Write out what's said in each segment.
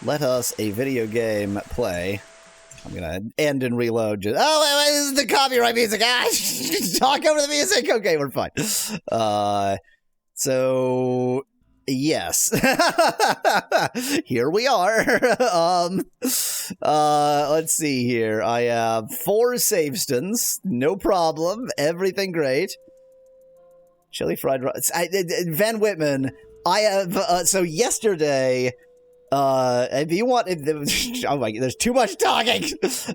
let us a video game play. I'm gonna end and reload. Just, oh, wait, this is the copyright music. Talk over the music. Okay, we're fine. So yes, here we are. Let's see here. I have 4 save stunts. No problem. Everything great. Chili fried rice. Van Whitman. I have. So yesterday. If you want, oh my, there's too much talking.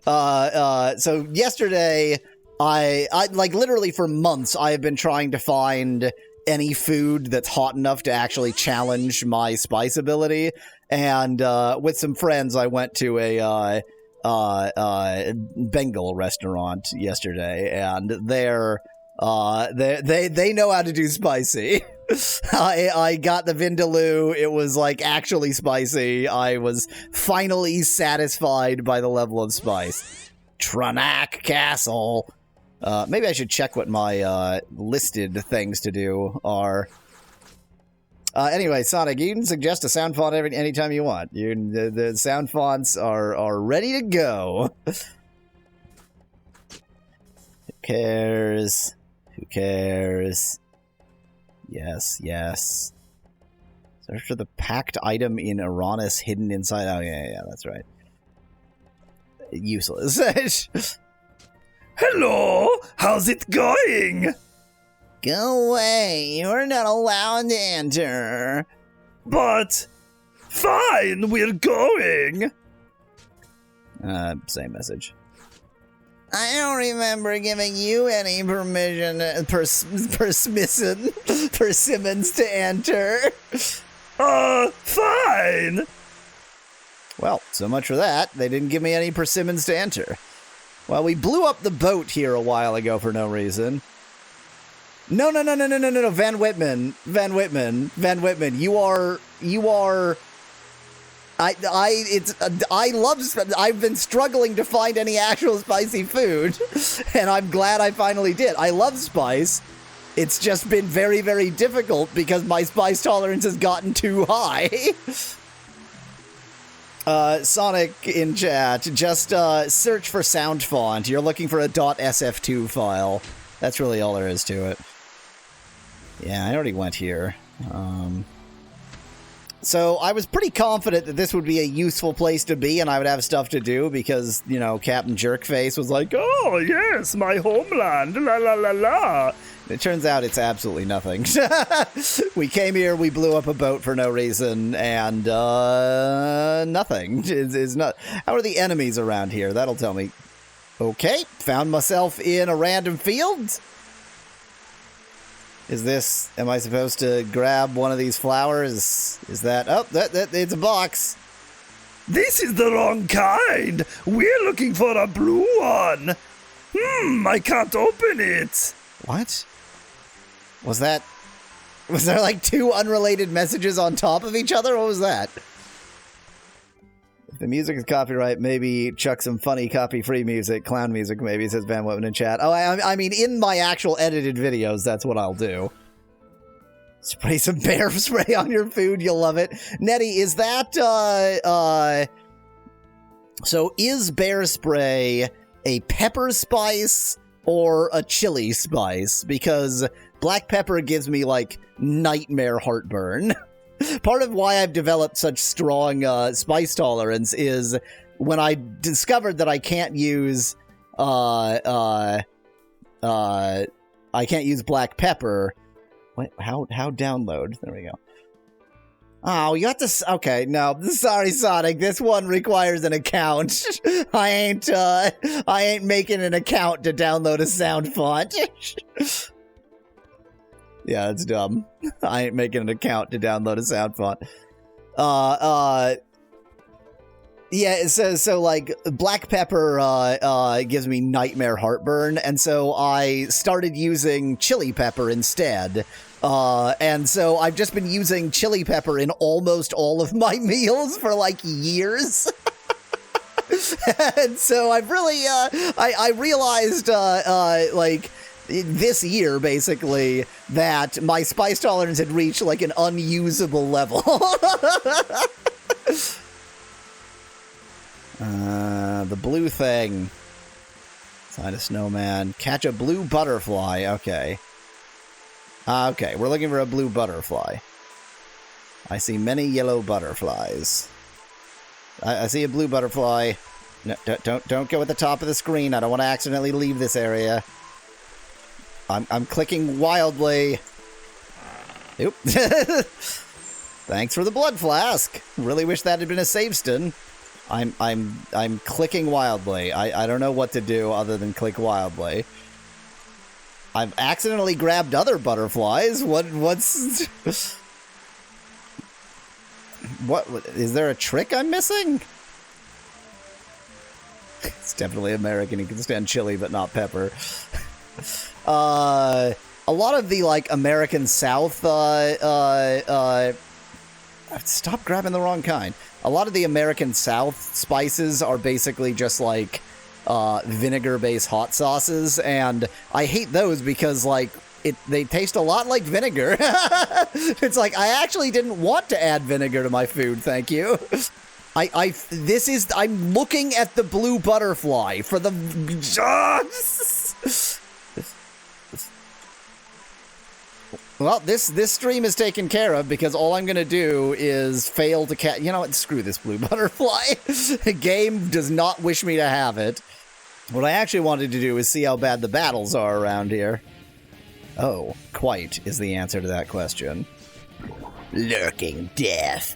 So yesterday, I like literally for months, I have been trying to find any food that's hot enough to actually challenge my spice ability. And, with some friends, I went to a, Bengal restaurant yesterday, and they know how to do spicy. I got the vindaloo. It was like actually spicy. I was finally satisfied by the level of spice. Tronak Castle. Maybe I should check what my listed things to do are. Anyway, Sonic, you can suggest a sound font anytime you want. The sound fonts are ready to go. Who cares? Who cares? Yes, yes. Search for the packed item in Uranus hidden inside. Oh, yeah, that's right. Useless. Hello, how's it going? Go away, you're not allowed to enter. But, fine, we're going. Same message. I don't remember giving you any permission, persimmons to enter. Fine. Well, so much for that. They didn't give me any persimmons to enter. Well, we blew up the boat here a while ago for no reason. No, Van Whitman, you are, I've been struggling to find any actual spicy food, and I'm glad I finally did. I love spice. It's just been very, very difficult because my spice tolerance has gotten too high. Sonic in chat, just search for sound font. You're looking for a .sf2 file. That's really all there is to it. Yeah, I already went here. So I was pretty confident that this would be a useful place to be and I would have stuff to do because, you know, Captain Jerkface was like, oh, yes, my homeland, la la la la. It turns out it's absolutely nothing. We came here, we blew up a boat for no reason, and, nothing. It's not. How are the enemies around here? That'll tell me. Okay, found myself in a random field. Is this, am I supposed to grab one of these flowers? Is that, oh, it's a box. This is the wrong kind. We're looking for a blue one. I can't open it. What? Was there like 2 unrelated messages on top of each other? What was that? If the music is copyright, maybe chuck some funny copy-free music, clown music maybe, says Van Woven in chat. Oh, I mean, in my actual edited videos, that's what I'll do. Spray some bear spray on your food, you'll love it. Nettie, is that, so is bear spray a pepper spice or a chili spice? Because black pepper gives me, like, nightmare heartburn. Part of why I've developed such strong spice tolerance is when I discovered that I can't use I can't use black pepper. Wait, how download? There we go. Oh, you have to. Okay, no, sorry, Sonic. This one requires an account. I ain't making an account to download a sound font. Yeah, that's dumb. I ain't making an account to download a sound font. Yeah, so like, black pepper, gives me nightmare heartburn, and so I started using chili pepper instead. And so I've just been using chili pepper in almost all of my meals for, like, years. And so I've really, I realized, like, this year, basically, that my spice tolerance had reached, like, an unusable level. The blue thing. Find a snowman. Catch a blue butterfly. Okay. Okay, we're looking for a blue butterfly. I see many yellow butterflies. I see a blue butterfly. No, don't go at the top of the screen. I don't want to accidentally leave this area. I'm clicking wildly. Oop. Thanks for the blood flask. Really wish that had been a save stun. I'm clicking wildly. I don't know what to do other than click wildly. I've accidentally grabbed other butterflies. What's what is there a trick I'm missing? It's definitely American. You can stand chili but not pepper. A lot of the like American South stop grabbing the wrong kind. A lot of the American South spices are basically just like vinegar-based hot sauces, and I hate those because like they taste a lot like vinegar. It's like I actually didn't want to add vinegar to my food, thank you. I'm looking at the blue butterfly for the Well, this stream is taken care of because all I'm going to do is fail to catch... You know what? Screw this blue butterfly. The game does not wish me to have it. What I actually wanted to do is see how bad the battles are around here. Oh, quite is the answer to that question. Lurking death.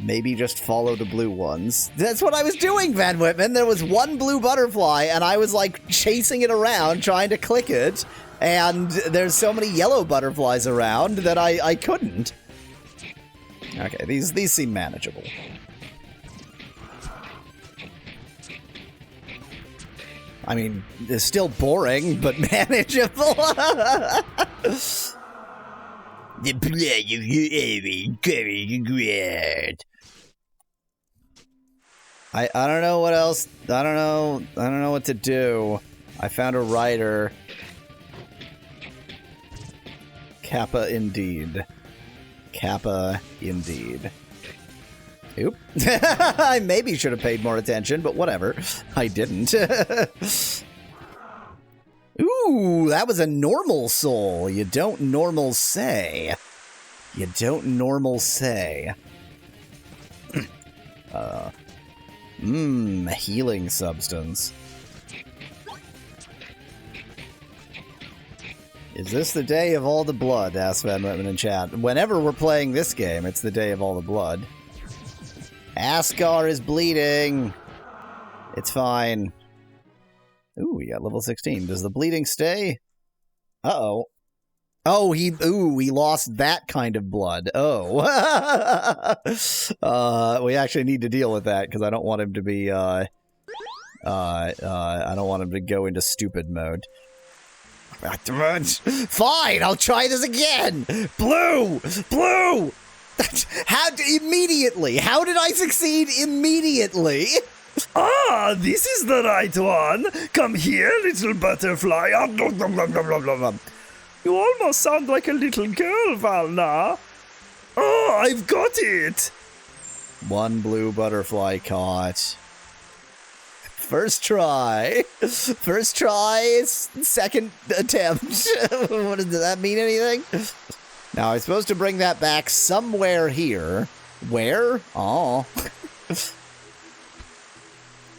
Maybe just follow the blue ones. That's what I was doing, Van Whitman. There was one blue butterfly, and I was, like, chasing it around, trying to click it. And there's so many yellow butterflies around that I couldn't. Okay, these seem manageable. I mean, it's still boring, but manageable. The play of your very good. I don't know what else. I don't know what to do. I found a writer. Kappa indeed. Kappa indeed. Oop. I maybe should have paid more attention, but whatever. I didn't. Ooh, that was a normal soul. You don't normal say. You don't normal say. Healing substance. Is this the day of all the blood? Asked Van Whitman in chat. Whenever we're playing this game, it's the day of all the blood. Asgar is bleeding. It's fine. Ooh, we got level 16. Does the bleeding stay? Uh-oh. Oh, he lost that kind of blood. Oh. We actually need to deal with that, because I don't want him to be, I don't want him to go into stupid mode. Fine, I'll try this again. Blue! Blue! Immediately! How did I succeed immediately? Ah, this is the right one. Come here, little butterfly. You almost sound like a little girl, Valnar. Oh, I've got it. One blue butterfly caught. First try. First try, second attempt. Does that mean anything? Now, I'm supposed to bring that back somewhere here. Where? Oh.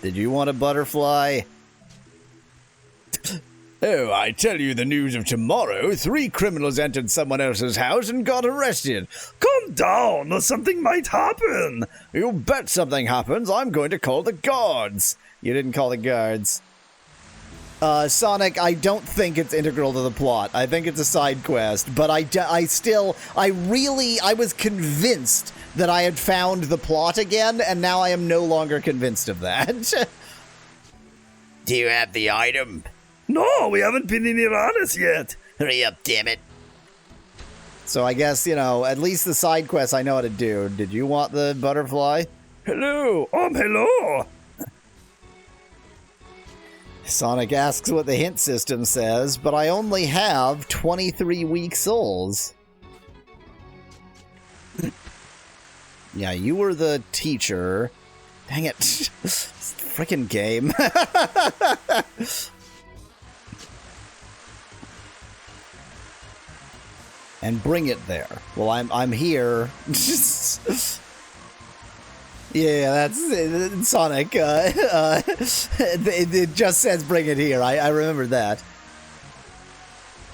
Did you want a butterfly? Oh, I tell you the news of tomorrow. 3 criminals entered someone else's house and got arrested. Calm down, or something might happen. You bet something happens. I'm going to call the guards. You didn't call the guards. Sonic, I don't think it's integral to the plot. I think it's a side quest, but I was convinced that I had found the plot again, and now I am no longer convinced of that. Do you have the item? No, we haven't been in Uranus yet. Hurry up, damn it. So I guess, you know, at least the side quests I know how to do. Did you want the butterfly? Hello, hello. Sonic asks what the hint system says, but I only have 23 weak souls. Yeah, you were the teacher. Dang it. Freaking game. And bring it there. Well, I'm here. Yeah, that's Sonic. It just says bring it here. I remember that.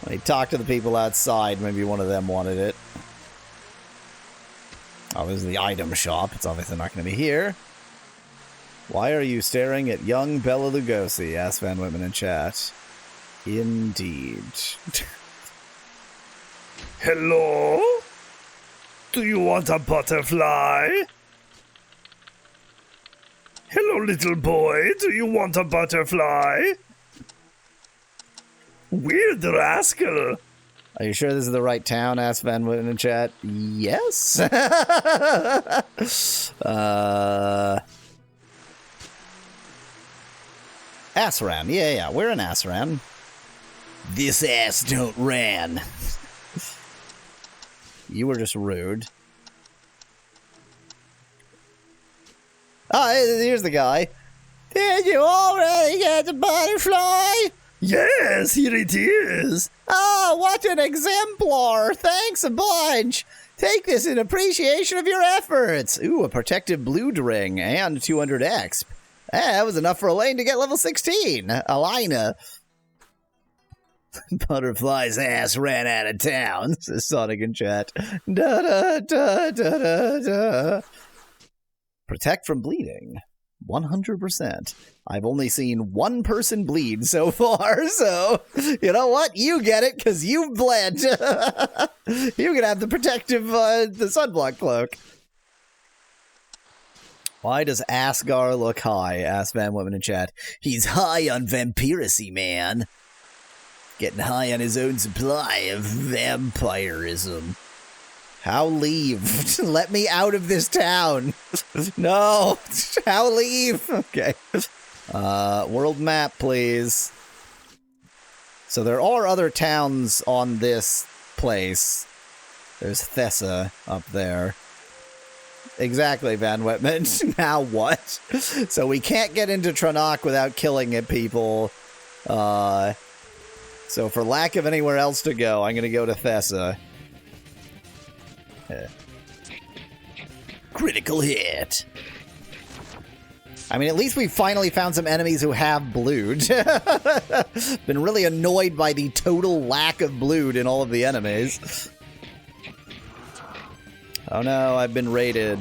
When he talked to the people outside, maybe one of them wanted it. Oh, this is the item shop. It's obviously not going to be here. Why are you staring at young Bela Lugosi? Asked Van Whitman in chat. Indeed. Hello? Do you want a butterfly? Hello, little boy. Do you want a butterfly? Weird rascal. Are you sure this is the right town? Asked Van Whitman in chat. Yes. Asran. Yeah, we're in Asran. This ass don't ran. You were just rude. Oh, here's the guy. Did you already get the butterfly? Yes, here it is. Oh, what an exemplar. Thanks a bunch. Take this in appreciation of your efforts. Ooh, a protective blue ring and 200 exp. That was enough for Alaine to get level 16. Alaine. Butterfly's ass ran out of town, says Sonic in chat. Da da da da da da. Protect from bleeding. 100%. I've only seen one person bleed so far, so you know what? You get it, because you bled. You can have the protective, the sunblock cloak. Why does Asgar look high? Asked Van Whitman in chat. He's high on vampiracy, man. Getting high on his own supply of vampirism. How leave? Let me out of this town. No. How leave? Okay. World map, please. So there are other towns on this place. There's Thessa up there. Exactly, Van Whitman. Now what? So we can't get into Tranok without killing it, people. So for lack of anywhere else to go, I'm going to go to Thessa. Critical hit. I mean, at least we finally found some enemies who have blood. Been really annoyed by the total lack of blood in all of the enemies. Oh no, I've been raided.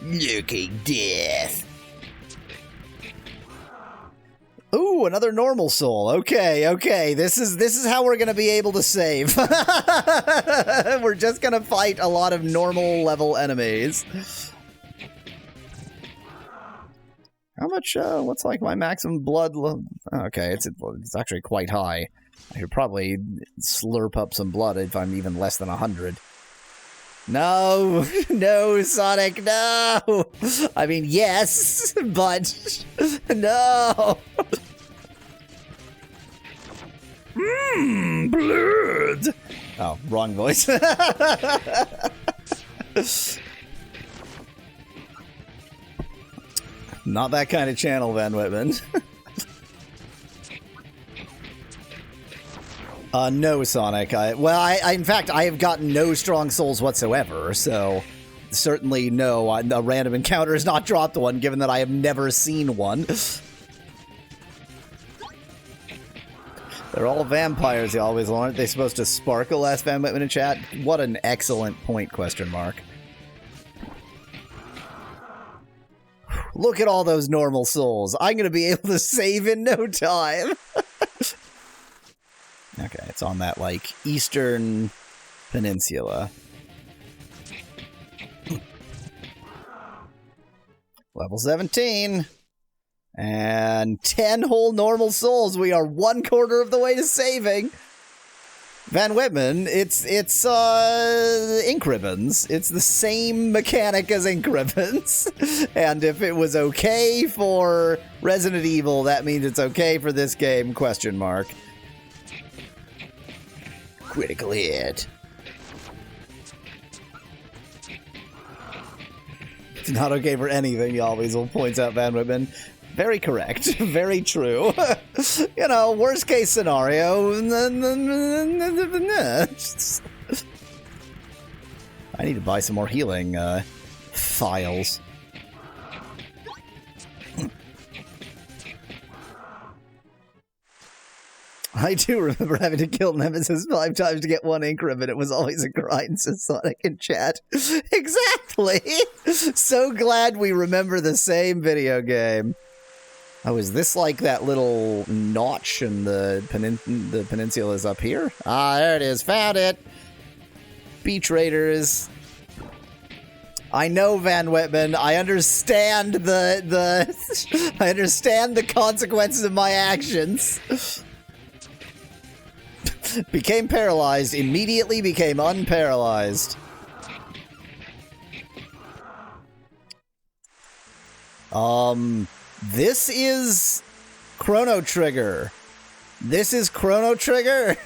Lurking death. Ooh, another normal soul. Okay. This is how we're gonna be able to save. We're just gonna fight a lot of normal level enemies. How much, what's like my maximum blood? Okay, it's actually quite high. I could probably slurp up some blood if I'm even less than 100. No, no, Sonic, no! I mean, yes, but no! Blood! Oh, wrong voice. Not that kind of channel, Van Whitman. No, Sonic. In fact, I have gotten no strong souls whatsoever, so certainly no. A random encounter has not dropped one, given that I have never seen one. They're all vampires, they always aren't they supposed to sparkle? Asked Van Whitman in chat. What an excellent point, question mark. Look at all those normal souls. I'm going to be able to save in no time. Okay, it's on that, like, eastern peninsula. Level 17. And 10 whole normal souls. We are 1/4 of the way to saving. Van Whitman, it's ink ribbons. It's the same mechanic as ink ribbons. And if it was okay for Resident Evil, that means it's okay for this game, question mark. Critical hit. Not okay for anything, Yalweasel points out Van Whitman. Very correct. Very true. You know, worst case scenario. I need to buy some more healing files. I do remember having to kill Nemesis 5 times to get 1 increment. It was always a grind, says Sonic in chat. Exactly! So glad we remember the same video game. Oh, is this like that little notch in the peninsula is up here? Ah, there it is. Found it! Beach Raiders. I know, Van Whitman. I understand I understand the consequences of my actions. Became paralyzed, immediately became unparalyzed. This is Chrono Trigger. This is Chrono Trigger.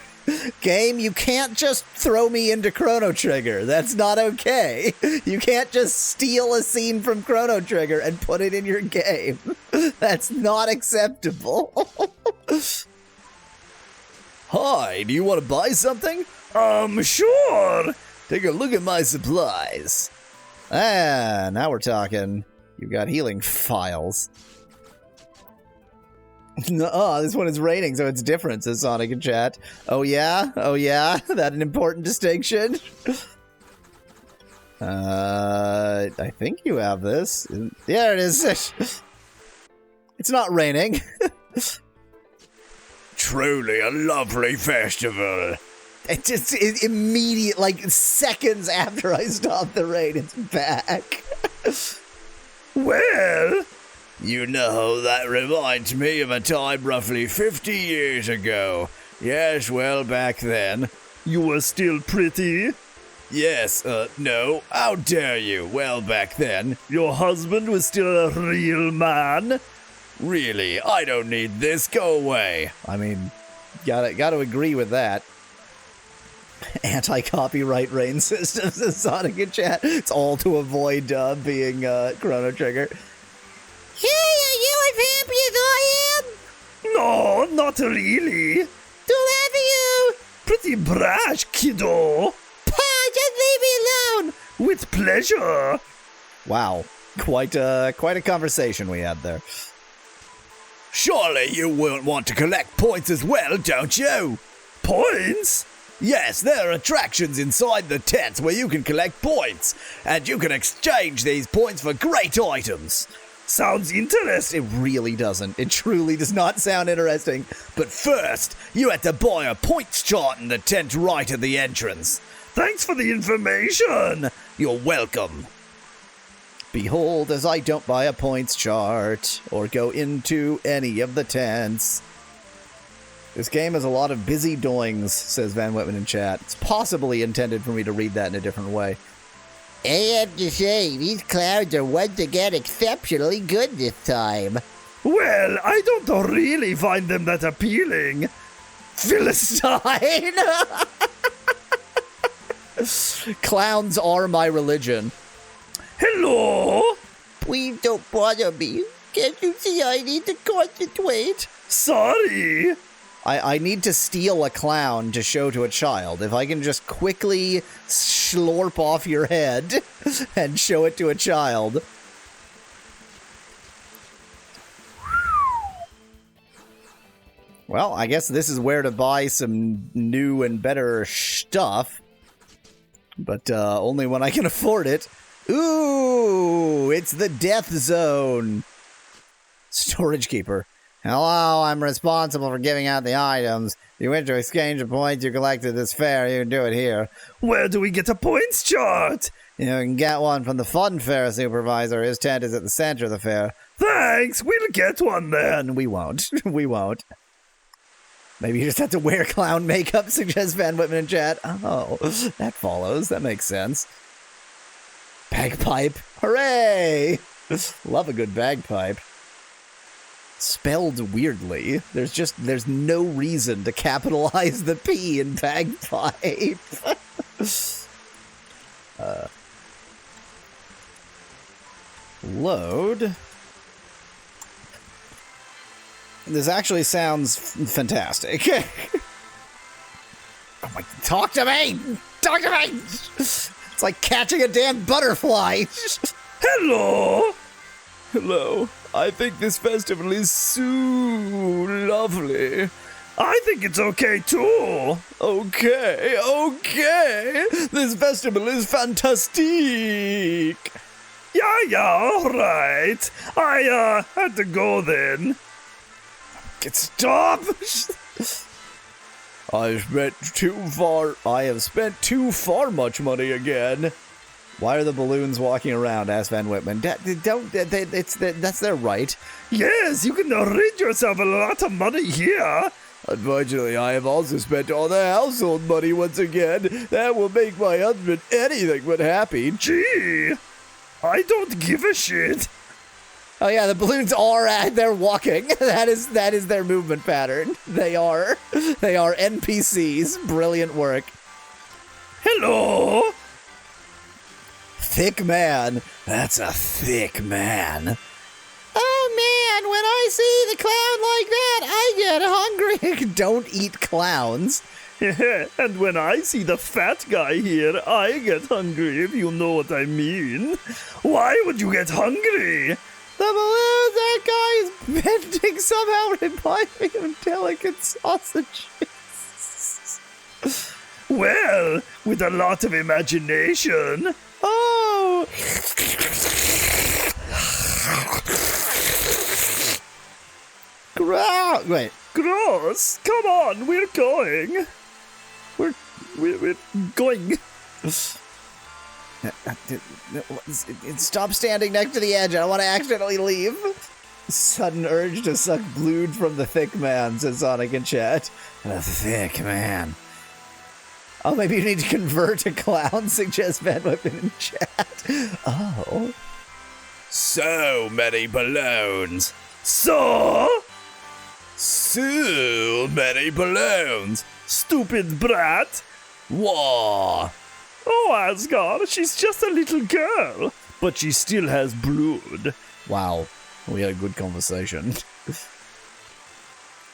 Game, you can't just throw me into Chrono Trigger. That's not okay. You can't just steal a scene from Chrono Trigger and put it in your game. That's not acceptable. Hi, do you want to buy something? Sure. Take a look at my supplies. Ah, now we're talking. You've got healing files. Oh, this one is raining, so it's different, says Sonic in chat. Oh yeah? Oh yeah? That an important distinction? I think you have this. There it is. It's not raining. Truly a lovely festival. It just immediate, like seconds after I stop the rain, it's back. Well, you know, that reminds me of a time roughly 50 years ago. Yes, well, back then. You were still pretty? Yes, no. How dare you? Well, back then. Your husband was still a real man? Really? I don't need this. Go away. I mean, gotta agree with that. Anti-copyright rain systems in Sonic in chat. It's all to avoid being Chrono Trigger. Hey, are you as happy as I am? No, not really. Too bad for you. Pretty brash, kiddo. Pa, just leave me alone. With pleasure. Wow, quite a conversation we had there. Surely you won't want to collect points as well, don't you? Points? Yes, there are attractions inside the tents where you can collect points, and you can exchange these points for great items. Sounds interesting. It really doesn't. It truly does not sound interesting. But first, you had to buy a points chart in the tent right at the entrance. Thanks for the information. You're welcome. Behold, as I don't buy a points chart or go into any of the tents. This game has a lot of busy doings, says Van Whitman in chat. It's possibly intended for me to read that in a different way. I have to say, these clowns are once again exceptionally good this time. Well, I don't really find them that appealing. Philistine! Clowns are my religion. Hello? Please don't bother me. Can't you see I need to concentrate? Sorry. I need to steal a clown to show to a child. If I can just quickly slurp off your head and show it to a child. Well, I guess this is where to buy some new and better stuff. But only when I can afford it. Ooh, it's the death zone. Storage keeper. Hello, I'm responsible for giving out the items. If you wish to exchange the points you collected at this fair, you can do it here. Where do we get a points chart? You can get one from the fun fair supervisor. His tent is at the center of the fair. Thanks, we'll get one then. We won't. We won't. Maybe you just have to wear clown makeup, suggests Van Whitman in chat. Oh, that follows. That makes sense. Bagpipe. Hooray! Love a good bagpipe. Spelled weirdly. There's no reason to capitalize the P in bagpipe. Load. This actually sounds fantastic. Oh my, talk to me! Talk to me! It's like catching a damn butterfly. Hello! Hello. I think this festival is so lovely. I think it's okay too. Okay. This festival is fantastic. Yeah, alright. I had to go then. Stop! I have spent too far much money again. Why are the balloons walking around? Asked Van Whitman. That's their right. Yes, you can rid yourself of a lot of money here. Unfortunately, I have also spent all the household money once again. That will make my husband anything but happy. Gee, I don't give a shit. Oh yeah, the balloons are they're walking. That is their movement pattern. They are NPCs. Brilliant work. Hello. Thick man. That's a thick man. Oh man, when I see the clown like that, I get hungry. Don't eat clowns. And when I see the fat guy here, I get hungry, if you know what I mean. Why would you get hungry? The balloon, that guy is bending somehow, reminding me of delicate sausages. Well, with a lot of imagination. Oh! Wait. Gross! Come on, we're going. We're going. Stop standing next to the edge. I don't want to accidentally leave. Sudden urge to suck blood from the thick man, says Sonic in chat. The thick man. Oh, maybe you need to convert to clown, suggests Van Whippen in chat. Oh. So many balloons. So many balloons. Stupid brat. Whoa. Oh, Asgar, she's just a little girl, but she still has blood. Wow, we had a good conversation.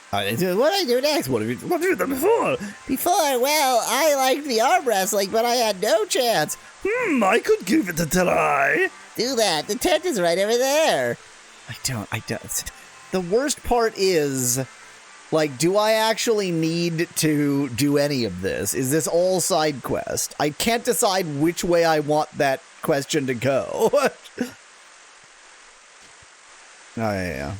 What do I do next? What have you done before? Before, well, I liked the arm wrestling, but I had no chance. I could give it a try. Do that. The tent is right over there. I don't. The worst part is, like, do I actually need to do any of this? Is this all side quest? I can't decide which way I want that question to go. Oh, yeah.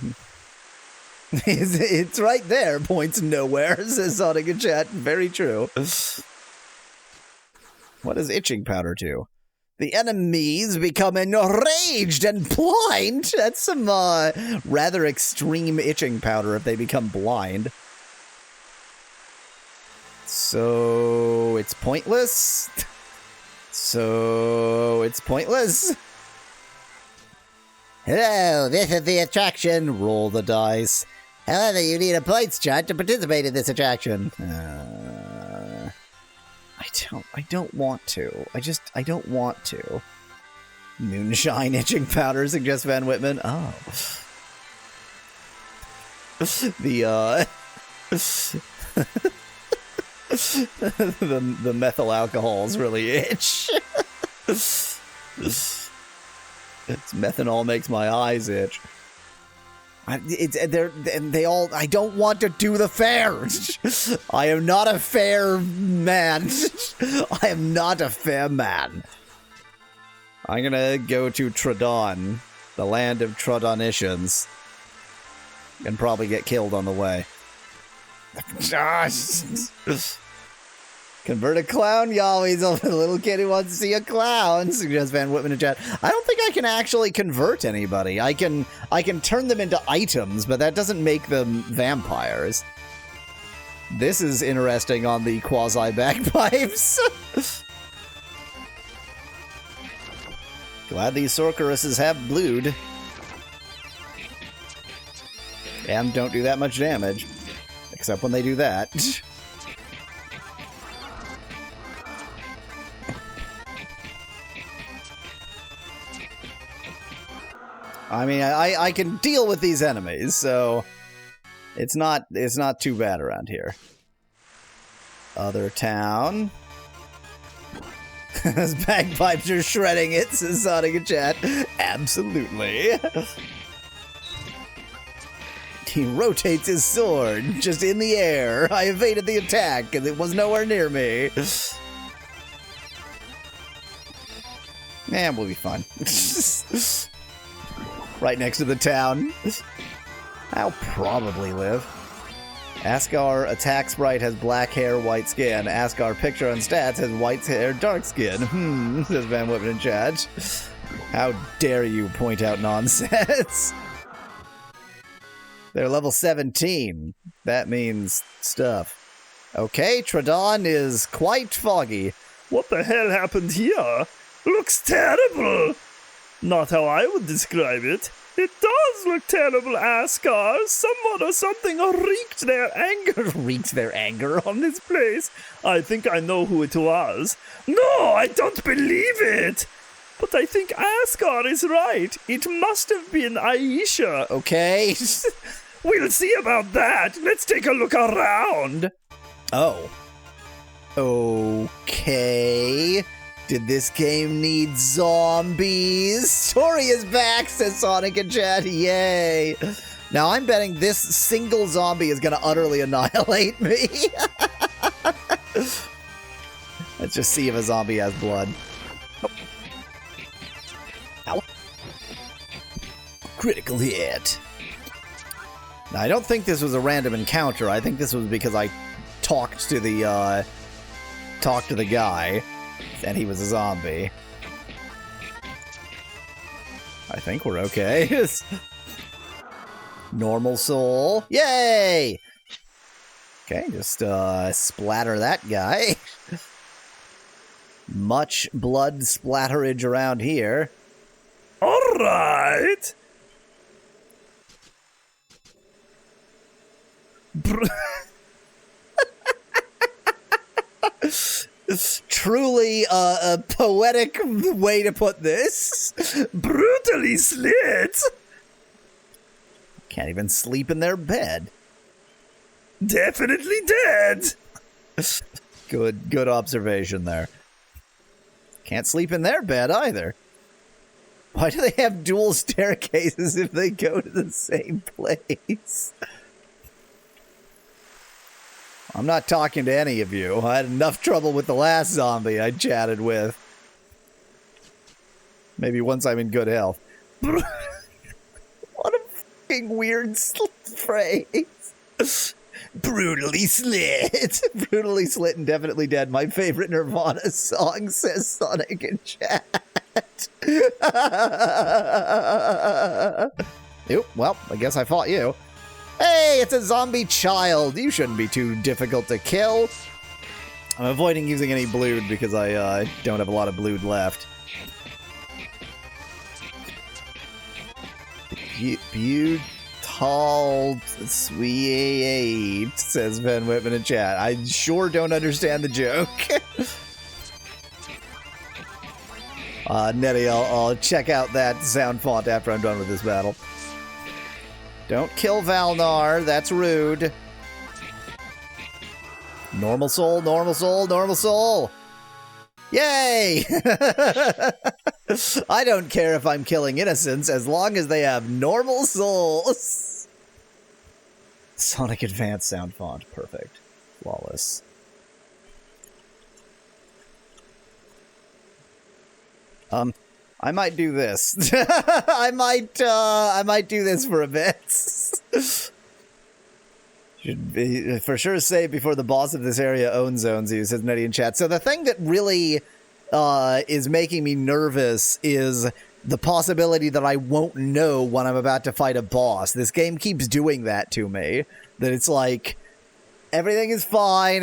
It's right there, points nowhere, says Sonic in chat. Very true. What is itching powder to? The enemies become enraged and blind. That's some rather extreme itching powder if they become blind. So it's pointless. Hello, this is the attraction. Roll the dice. However, you need a points chart to participate in this attraction. I don't want to. I don't want to. Moonshine itching powder, suggests Van Whitman. Oh. The methyl alcohols really itch. It's methanol makes my eyes itch. I don't want to do the fair. I am not a fair man. I am not a fair man. I'm gonna go to Trodon, the land of Trodonicians, and probably get killed on the way. Convert a clown, y'all. He's a little kid who wants to see a clown, suggests Van Whitman in chat. I don't think I can actually convert anybody. I can turn them into items, but that doesn't make them vampires. This is interesting on the quasi-bagpipes. Glad these sorceresses have blood. And don't do that much damage. Except when they do that. I mean, I can deal with these enemies, so it's not too bad around here. Other town. His bagpipes are shredding it, says Sonic in chat. Absolutely. He rotates his sword just in the air. I evaded the attack and it was nowhere near me. We'll be fine. Right next to the town. I'll probably live. Asgar attack sprite has black hair, white skin. Asgar picture and stats has white hair, dark skin. Says Van Whippen in chat. How dare you point out nonsense? They're level 17. That means stuff. Okay, Tradon is quite foggy. What the hell happened here? Looks terrible! Not how I would describe it. It does look terrible, Asgar. Someone or something wreaked their anger on this place. I think I know who it was. No, I don't believe it! But I think Asgar is right. It must have been Aysha. Okay. We'll see about that. Let's take a look around. Oh. Okay. Did this game need zombies? Tori is back, says Sonic in chat. Yay. Now I'm betting this single zombie is going to utterly annihilate me. Let's just see if a zombie has blood. Oh. Ow. Critical hit. Now, I don't think this was a random encounter. I think this was because I talked to the guy. And he was a zombie. I think we're okay. Normal soul. Yay! Okay, just splatter that guy. Much blood splatterage around here. Alright! Truly a poetic way to put this. Brutally slit! Can't even sleep in their bed. Definitely dead! Good observation there. Can't sleep in their bed either. Why do they have dual staircases if they go to the same place? I'm not talking to any of you. I had enough trouble with the last zombie I chatted with. Maybe once I'm in good health. What a fucking weird phrase. Brutally slit. Brutally slit and definitely dead. My favorite Nirvana song, says Sonic in chat. Oop, well, I guess I fought you. Hey, it's a zombie child. You shouldn't be too difficult to kill. I'm avoiding using any blood because I don't have a lot of blood left. Beautiful, sweet, says Van Whitman in chat. I sure don't understand the joke. Nettie, I'll check out that sound font after I'm done with this battle. Don't kill Valnar, that's rude. Normal soul, normal soul, normal soul. Yay! I don't care if I'm killing innocents as long as they have normal souls. Sonic Advanced sound font, perfect. Flawless. I might do this. I might do this for a bit. Should be for sure save before the boss of this area owns you, says Nettie in chat. So the thing that really is making me nervous is the possibility that I won't know when I'm about to fight a boss. This game keeps doing that to me. That it's like, everything is fine,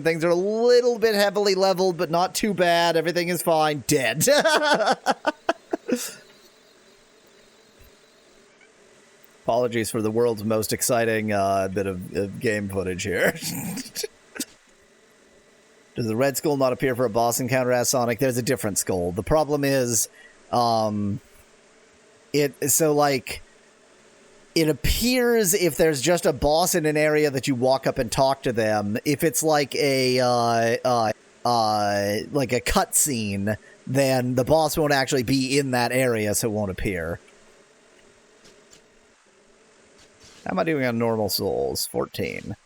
things are a little bit heavily leveled, but not too bad, everything is fine, dead. Apologies for the world's most exciting bit of game footage here. Does the red skull not appear for a boss encounter as Sonic? There's a different skull. The problem is, So, like, it appears if there's just a boss in an area that you walk up and talk to them. If it's like a cutscene, then the boss won't actually be in that area, so it won't appear. How am I doing on normal souls? 14.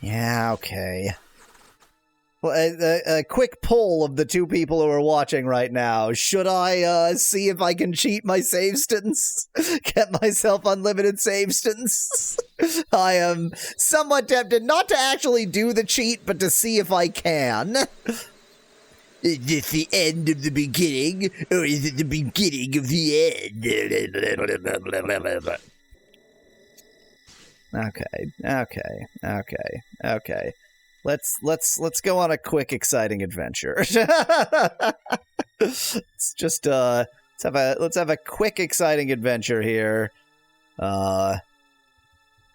Yeah, okay. Well, a quick poll of the two people who are watching right now. Should I see if I can cheat my save stints? Get myself unlimited save stints? I am somewhat tempted not to actually do the cheat, but to see if I can. Is this the end of the beginning, or is it the beginning of the end? Okay. Let's go on a quick, exciting adventure. Let's just let's have a quick, exciting adventure here.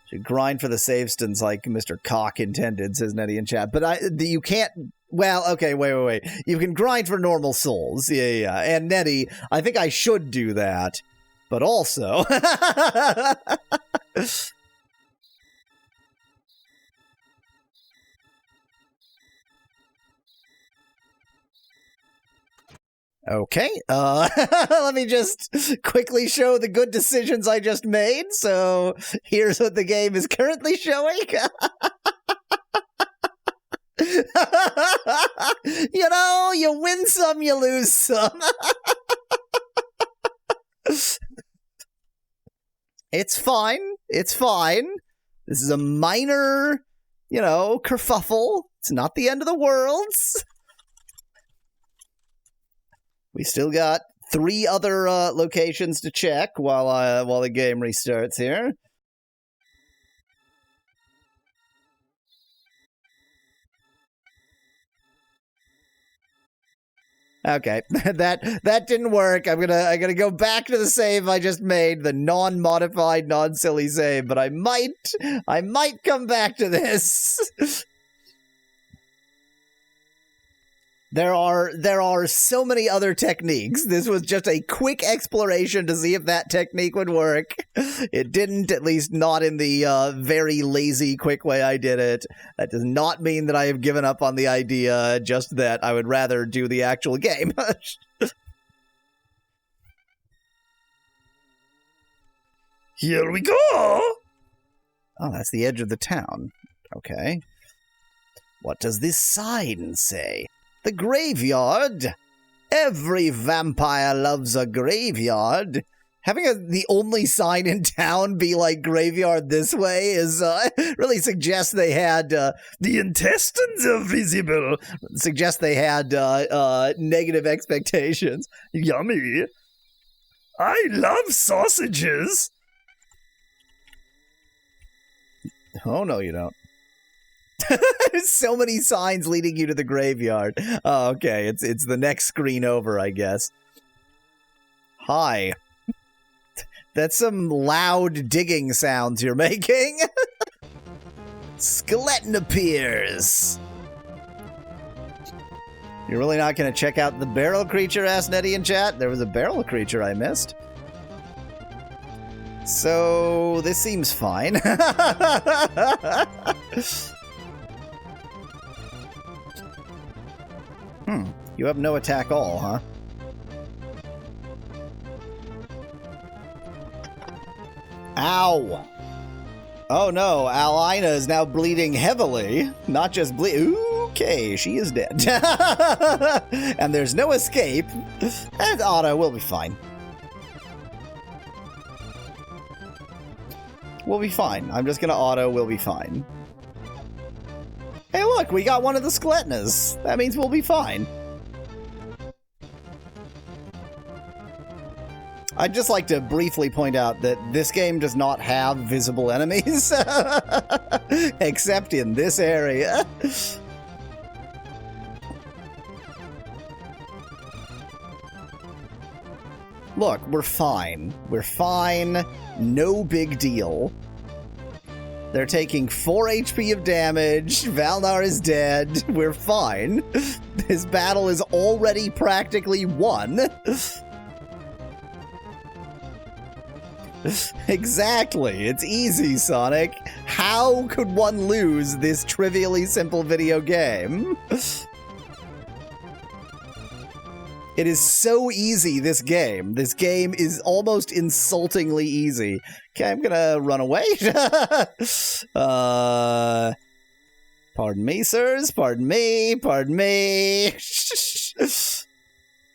Should grind for the save stints like Mr. Cock intended, says Nettie in chat. But you can't. Well, okay, wait. You can grind for normal souls, yeah. And Nettie, I think I should do that, but also. Okay, let me just quickly show the good decisions I just made. So here's what the game is currently showing. You know, you win some, you lose some. It's fine. This is a minor, kerfuffle. It's not the end of the world. We still got 3 other locations to check while the game restarts here. Okay, that didn't work. I'm gonna go back to the save I just made, the non-modified, non-silly save, but I might come back to this. There are so many other techniques. This was just a quick exploration to see if that technique would work. It didn't, at least not in the very lazy, quick way I did it. That does not mean that I have given up on the idea, just that I would rather do the actual game. Here we go! Oh, that's the edge of the town. Okay. What does this sign say? The graveyard. Every vampire loves a graveyard. Having the only sign in town be like graveyard this way is really suggests they had the intestines are visible. Suggests they had negative expectations. Yummy. I love sausages. Oh no, you don't. So many signs leading you to the graveyard. Oh, okay, it's the next screen over, I guess. Hi. That's some loud digging sounds you're making. Skeleton appears. You're really not going to check out the barrel creature, asked Nettie in chat? There was a barrel creature I missed. So, this seems fine. You have no attack all, huh? Ow! Oh no, Alaine is now bleeding heavily. Not just okay, she is dead. And there's no escape. And Otto will be fine. We'll be fine. I'm just gonna auto, we'll be fine. Hey look, we got one of the Skeletnas. That means we'll be fine. I'd just like to briefly point out that this game does not have visible enemies. Except in this area. Look, we're fine. We're fine. No big deal. They're taking 4 HP of damage. Valnar is dead. We're fine. This battle is already practically won. Exactly. It's easy, Sonic. How could one lose this trivially simple video game? It is so easy, this game. This game is almost insultingly easy. Okay, I'm gonna run away. Pardon me, sirs. Pardon me. Pardon me.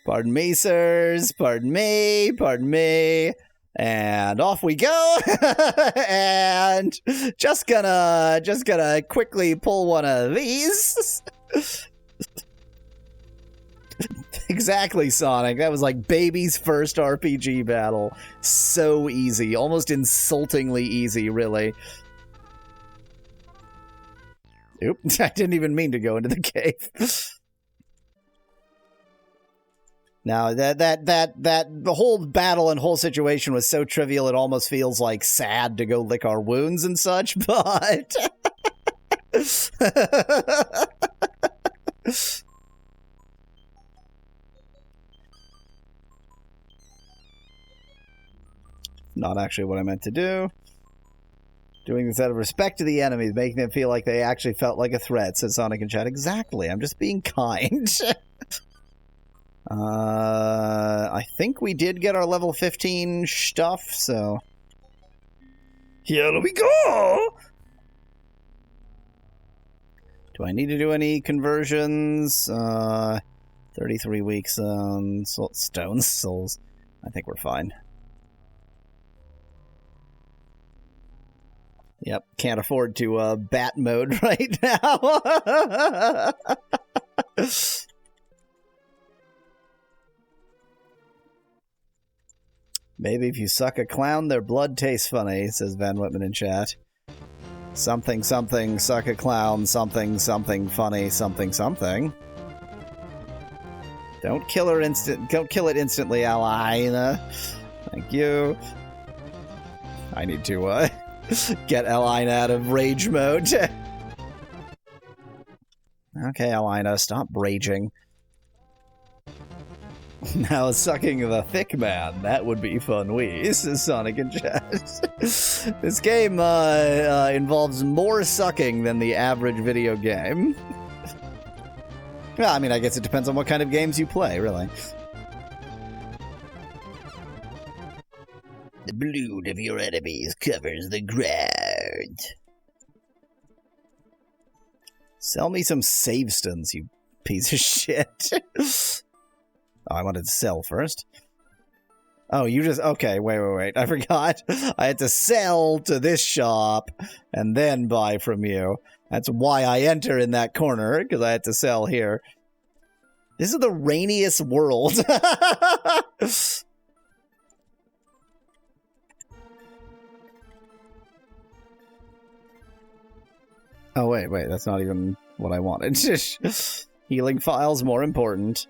Pardon me, sirs. Pardon me. Pardon me. And off we go. And just gonna quickly pull one of these. Exactly, Sonic. That was like baby's first RPG battle. So easy. Almost insultingly easy, really. Oop, I didn't even mean to go into the cave. Now, the whole battle and whole situation was so trivial it almost feels like sad to go lick our wounds and such, but... Not actually what I meant to do. Doing this out of respect to the enemies, making them feel like they actually felt like a threat, said Sonic in chat. Exactly, I'm just being kind. I think we did get our level 15 stuff, so... Here we go! Do I need to do any conversions? 33 weeks on stone souls. I think we're fine. Yep, can't afford to bat mode right now. Maybe if you suck a clown, their blood tastes funny, says Van Whitman in chat. Something, something, suck a clown, something, something, funny, something, something. Don't kill it instantly, Alaine. Thank you. I need to, get Alaine out of rage mode. Okay, Alaine, stop raging. Now sucking the thick man, that would be fun. Says Sonic in chat. This game involves more sucking than the average video game. Well, I mean, I guess it depends on what kind of games you play, really. The blood of your enemies covers the ground. Sell me some save stones, you piece of shit. Oh, I wanted to sell first. Oh, you just... Okay, wait. I forgot. I had to sell to this shop and then buy from you. That's why I enter in that corner, because I had to sell here. This is the rainiest world. Oh, wait, that's not even what I wanted. Healing files, more important.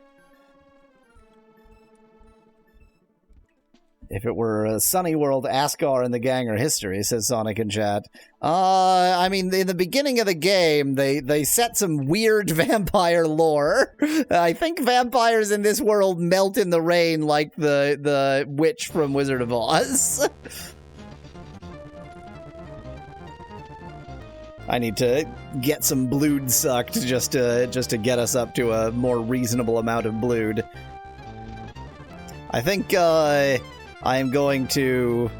If it were a sunny world, Asgar and the gang are history, says Sonic in chat. I mean, in the beginning of the game, they set some weird vampire lore. I think vampires in this world melt in the rain like the witch from Wizard of Oz. I need to get some blood sucked just to get us up to a more reasonable amount of blood. I think I am going to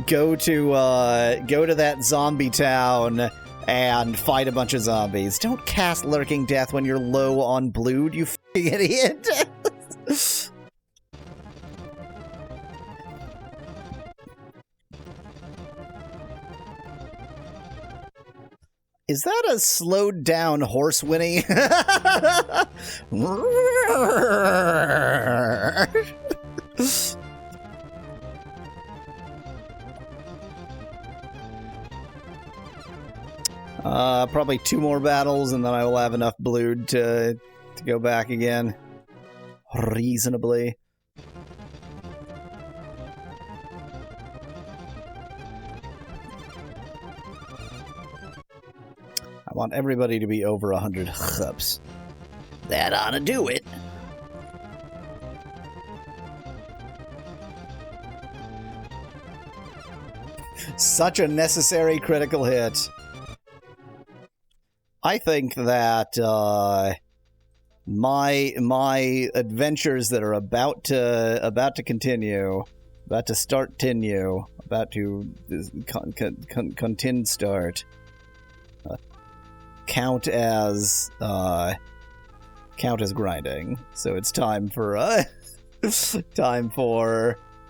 go to that zombie town and fight a bunch of zombies. Don't cast Lurking Death when you're low on blood, you f***ing idiot. Is that a slowed down horse whinny? Probably 2 more battles and then I will have enough blood to go back again. Reasonably. I want everybody to be over 100 chups. That ought to do it. Such a necessary critical hit. I think that my adventures that are about to continue, about to start continue, about to start, count as grinding. So it's time for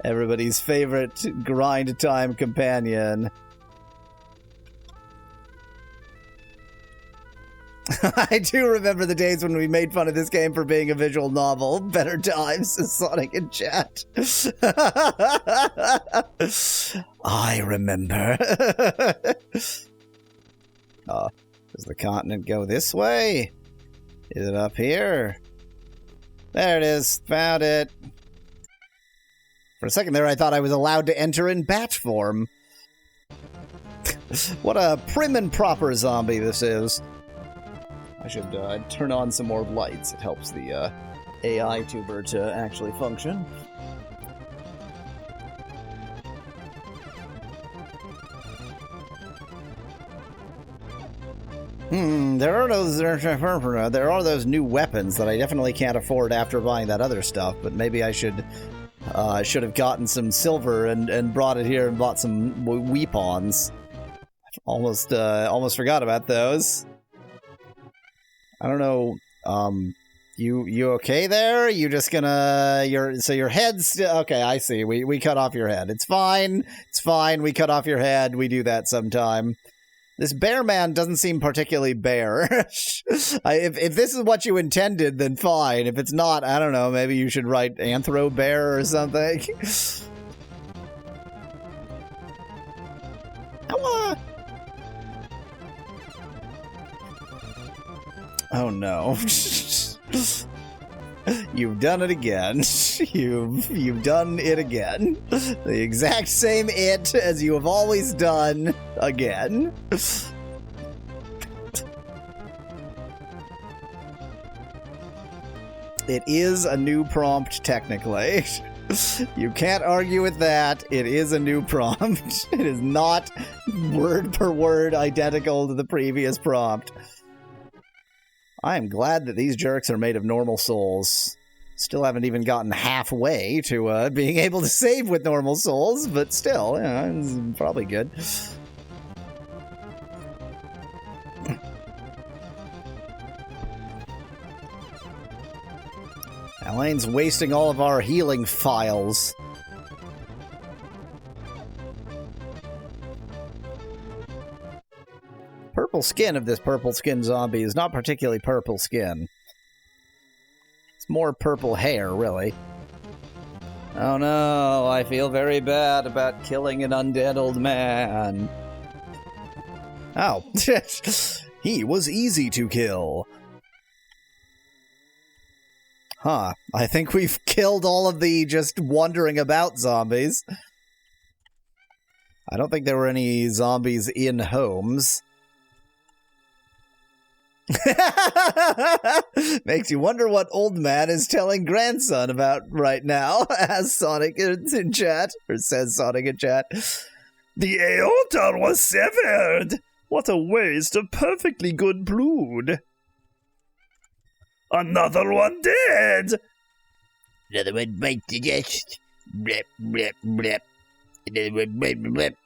everybody's favorite grind time companion. I do remember the days when we made fun of this game for being a visual novel. Better times, says Sonic in chat. I remember. Does the continent go this way? Is it up here? There it is. Found it. For a second there, I thought I was allowed to enter in bat form. What a prim and proper zombie this is. I should turn on some more lights. It helps the AI tuber to actually function. There are those new weapons that I definitely can't afford after buying that other stuff, but maybe I should have gotten some silver and brought it here and bought some weapons. Almost forgot about those. I don't know. You okay there? You just gonna your head's okay? I see. We cut off your head. It's fine. It's fine. We cut off your head. We do that sometime. This bear man doesn't seem particularly bear. If this is what you intended, then fine. If it's not, I don't know. Maybe you should write anthro bear or something. Oh no. You've done it again. You've done it again. The exact same it as you have always done again. It is a new prompt, technically. You can't argue with that. It is a new prompt. It is not word per word identical to the previous prompt. I am glad that these jerks are made of normal souls. Still haven't even gotten halfway to being able to save with normal souls, but still, it's probably good. Alaine's wasting all of our healing files. Purple skin of this purple skin zombie is not particularly purple skin. It's more purple hair, really. Oh no, I feel very bad about killing an undead old man. Oh, he was easy to kill. Huh, I think we've killed all of the just wandering about zombies. I don't think there were any zombies in homes. Makes you wonder what old man is telling grandson about right now, as Sonic is in chat, or says Sonic in chat. The aorta was severed! What a waste of perfectly good blood! Another one dead! Another one bites the dust. Blip, blip, blip. Another one blip, blip.